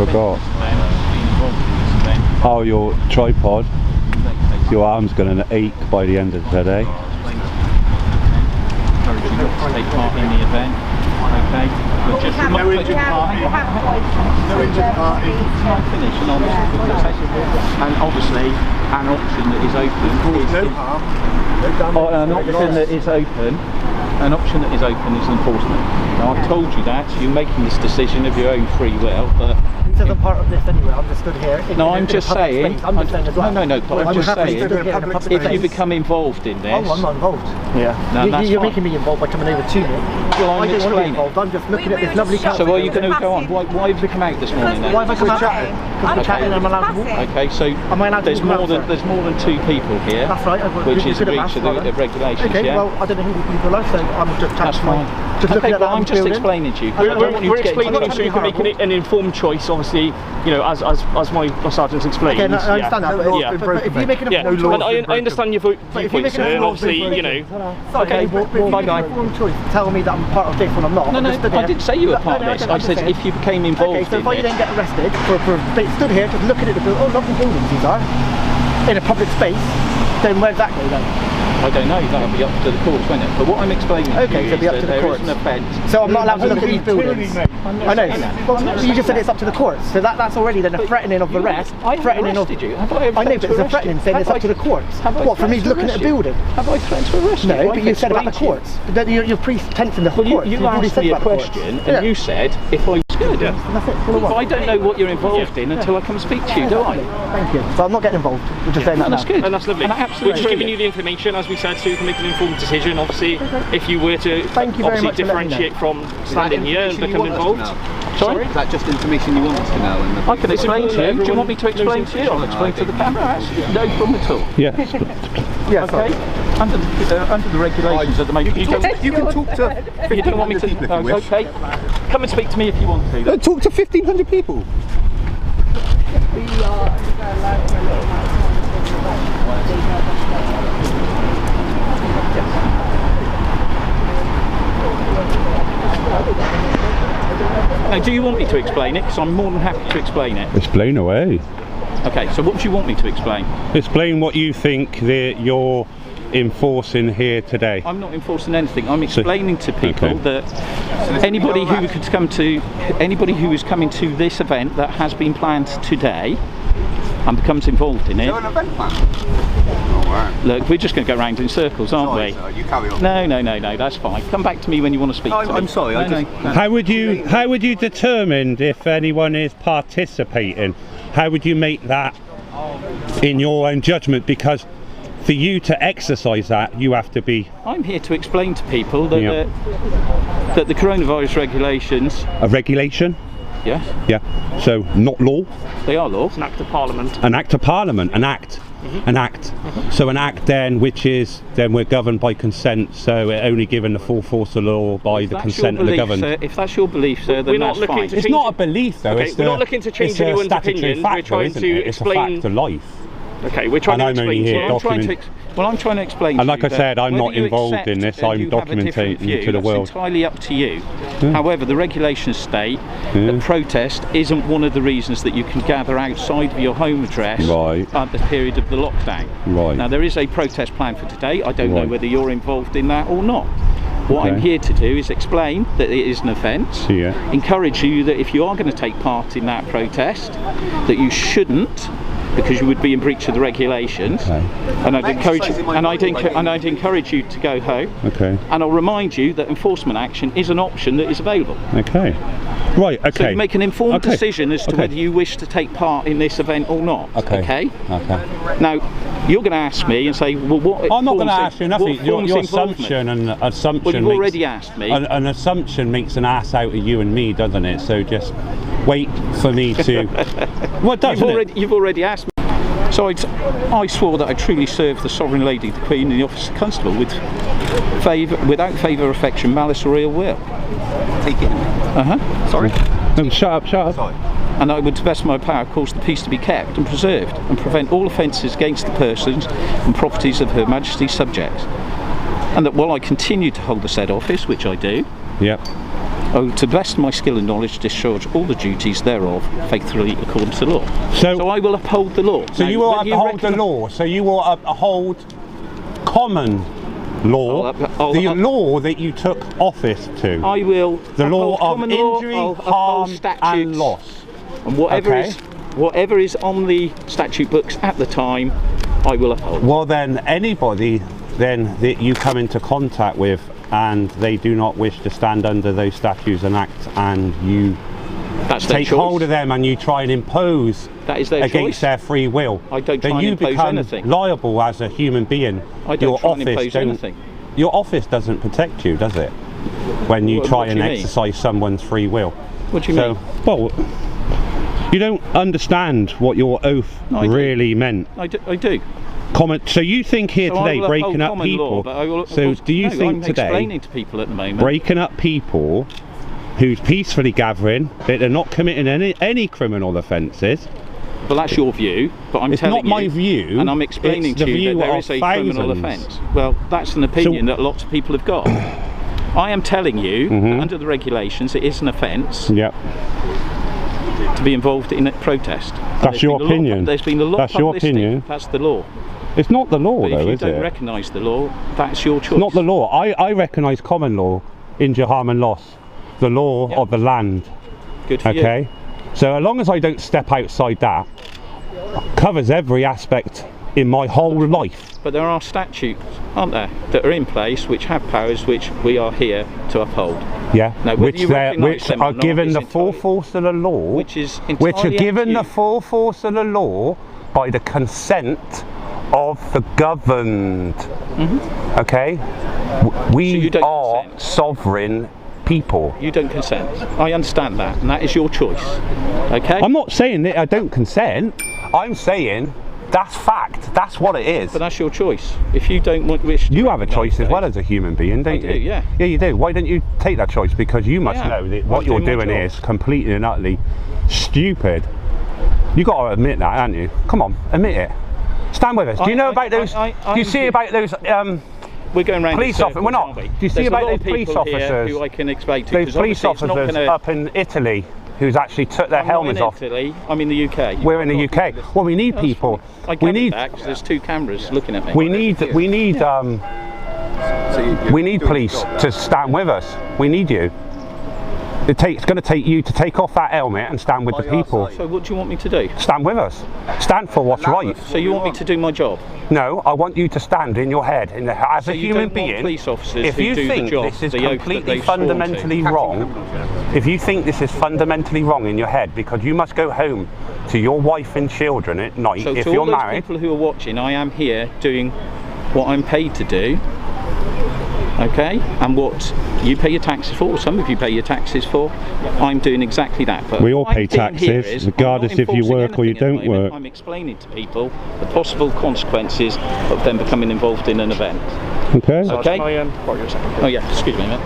forgot. Oh, your tripod. Your arm's going to ache by the end of the day. Encourage you not to take part in the event. Okay. But just no injured party. No injured party. Finish and obviously an option that is open is an option that is open. An option that is open is enforcement. Now I've told you that, so you're making this decision of your own free will, but this isn't part of this anyway. I'm just stood here. No, I'm just saying. I'm just saying as well. No, I'm just saying. If you become involved in this. Oh, I'm not involved. Yeah. No, you're making me involved by coming over to me. Well, I don't want to be involved. I'm just looking at this lovely couch. So are you going to go on? Why have you come out this morning then? Why have I come out? Because we're chatting and I'm allowed to walk. Okay, so am I allowed there's more than 2 people here. That's right. Which is a breach of the regulations. Okay. Yeah? Well, I don't know who the people are, so I'm just chatting. Just looking at that. I'm just explaining to you. We're explaining so you can make an informed choice. Obviously, you know, as my sergeant's explained. Okay, I understand that. But if you're making a I understand your viewpoint, sir, and obviously, you know. Okay, bye guy. Tell me that I'm part of this when I'm not. No, I didn't say you were part of this. I said if you became involved in it. Okay, so if I then get arrested for stood here just looking at the building, lovely buildings these are, in a public space, then where's that go then? I don't know, that'll be up to the courts, won't it? But what I'm explaining to you is that there is an offence. So I'm not allowed to look at these buildings? I know. Well, you just said it's up to the courts, so that's already then a threatening of arrest. I arrested you. I know, but it's a threatening saying it's up to the courts. What, for me looking at a building? Have I threatened to arrest you? No, but you said about the courts. You're pre-tenting the courts. You asked me a question, and you said if I was good. But I don't know what you're involved in until I come speak to you, do I? Thank you. So I'm not getting involved. We're just saying that now. That's good. And that's lovely. We're just giving you the information, as we said, so you can make an informed decision. Obviously, if you were to obviously differentiate from standing here and become involved. Sorry? Is that just information you want us to know? I can explain to you. Do you want me to explain to you? I'll explain to the camera. No problem at all. Yes. Yes. Okay. Under the regulations at the moment. You can talk to. You don't want me to? Okay. Come and speak to me if you want to. Talk to 1,500 people. Now, do you want me to explain it? Because I'm more than happy to explain it. Explain away. Okay, so what do you want me to explain? Explain what you think that you're enforcing here today. I'm not enforcing anything. I'm explaining to people that anybody who could come to, anybody who is coming to this event that has been planned today and becomes involved in it. Is there an event plan? Look, we're just going to go round in circles, aren't we? Sir, you carry on. No, that's fine. Come back to me when you want to speak to me. I'm sorry. No. How would you determine if anyone is participating? How would you make that in your own judgment? Because for you to exercise that, you have to be... I'm here to explain to people that, that the coronavirus regulations... A regulation? Yes. Yeah. So, not law? They are law. It's an act of parliament. An act of parliament, an act. An act. So an act then, which is, then we're governed by consent, so we're only given the full force of law by the consent of the governed. Sir, if that's your belief, sir, then that's fine. It's not a belief though, we're not looking to change anyone's opinion, we're trying to explain... It's a fact of life. Okay, we're trying to explain to you. Well, I'm trying to explain and like I said, I'm not involved in this, I'm documenting to the world. It's entirely up to you. However, the regulations state that protest isn't one of the reasons that you can gather outside of your home address at the period of the lockdown. Now, there is a protest plan for today. I don't know whether you're involved in that or not. What I'm here to do is explain that it is an offence, encourage you that if you are going to take part in that protest, that you shouldn't, because you would be in breach of the regulations, and I'd encourage you to go home. And I'll remind you that enforcement action is an option that is available. So you make an informed decision as to whether you wish to take part in this event or not. Now, you're going to ask me and say, well, what? I'm not going to ask you nothing. Your assumption Well, you've already asked me. An assumption makes an ass out of you and me, doesn't it? So just wait for me to. Well, you've already asked me. So I swore that I truly served the Sovereign Lady, the Queen, in the office of Constable without favour, affection, malice or ill will. Take it. Sorry? No, shut up. Sorry. And I would, to the best of my power, cause the peace to be kept and preserved and prevent all offences against the persons and properties of Her Majesty's subjects. And that while I continue to hold the said office, which I do, Oh, to the best of my skill and knowledge, discharge all the duties thereof faithfully according to the law. So I will uphold the law. So now, you will uphold the law. So you will uphold common law, the law that you took office to. I will. The law of injury, law, harm, and loss. And whatever is on the statute books at the time, I will uphold. Well, then anybody that you come into contact with and they do not wish to stand under those statutes and acts, and you take hold of them and you try and impose against their free will, I don't try then and you impose become anything. liable as a human being. I don't try and impose anything. Your office doesn't protect you, does it? When you try and exercise someone's free will. What do you mean? Well, you don't understand what your oath really meant. I do. So you think here today breaking up people, do you think today explaining to people at the moment, breaking up people who's peacefully gathering, that they're not committing any criminal offences? Well, that's your view, but I'm telling you... It's not my view, and I'm explaining to you that there is a criminal offence. Well, that's an opinion that lots of people have got. I am telling you that under the regulations it is an offence to be involved in a protest. That's your opinion. There's been a lot of publicity. Your opinion. That's the law. It's not the law, though, is it? If you don't recognise the law, that's your choice. It's not the law. I recognise common law, injury, harm and loss, the law of the land. Good for you. So as long as I don't step outside that, covers every aspect in my whole life. But there are statutes, aren't there, that are in place which have powers which we are here to uphold. Yeah, now, which are given the full force of the law, which are given the full force of the law by the consent of the governed. Okay, we are sovereign people. You don't consent. I understand that, and that is your choice. Okay. I'm not saying that I don't consent. I'm saying that's fact. That's what it is. But that's your choice. If you don't wish to, you have a choice as well as a human being, don't you? I do, yeah. Yeah, you do. Why don't you take that choice? Because you must know that what you're doing is completely and utterly stupid. You got to admit that, haven't you? Come on, admit it. Stand with us. Do you know about those? Do you see about those? We're going around police officers. We're not. Do you see about those police officers? Who I can explain to? Those police officers up in Italy who's actually took their helmets off. I'm in the UK. We're in the UK. Well, we need people. We need. There's two cameras looking at me. We need police to stand with us. We need you. It's going to take you to take off that helmet and stand with the people. So what do you want me to do? Stand with us. Stand for what's right. So you want me to do my job? No, I want you to stand in your head as a human being. Police officers if you think this is completely fundamentally wrong, if you think this is fundamentally wrong in your head because you must go home to your wife and children at night if you're married. So to all those people who are watching, I am here doing what I'm paid to do. Okay, and what you pay your taxes for, some of you pay your taxes for, I'm doing exactly that. But we all pay taxes, regardless if you work or you don't work. I'm explaining to people the possible consequences of them becoming involved in an event. Okay. Okay. Oh yeah, excuse me a minute.